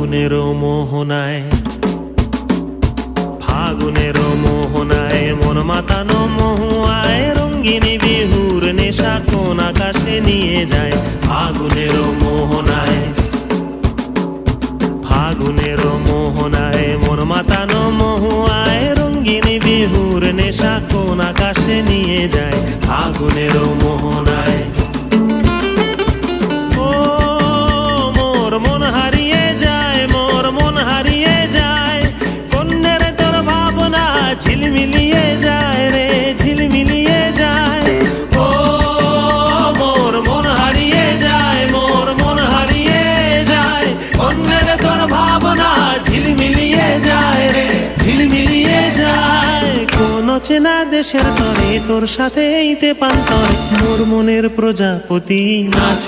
ফাগুনেরও মোহনায়, ফাগুনেরও মোহনায় মন মাতানো মহুয়ায় রঙ্গিনী বিহুর নেশা কোন আকাশে নিয়ে যায়। ফাগুনেরও মোহনায়, ফাগুনেরও মোহনায় মন মাতানো মহুয়ায় রঙ্গিনী বিহুর নেশা কোন আকাশে নিয়ে যায়। ফাগুনেরও মোহনায় ঝিলমিলিয়ে যায় রে, ঝিলমিলিয়ে যায়। ও মোর মন হারিয়ে যায়, মোর মন হারিয়ে যায়। অন্যের তোর ভাবনা ঝিলমিলিয়ে যায় রে, ঝিলমিলিয়ে যায়। কোন চেনা দেশের তরে তোর সাথে এইতে পান্তরে মোর মনের প্রজাপতি নাচি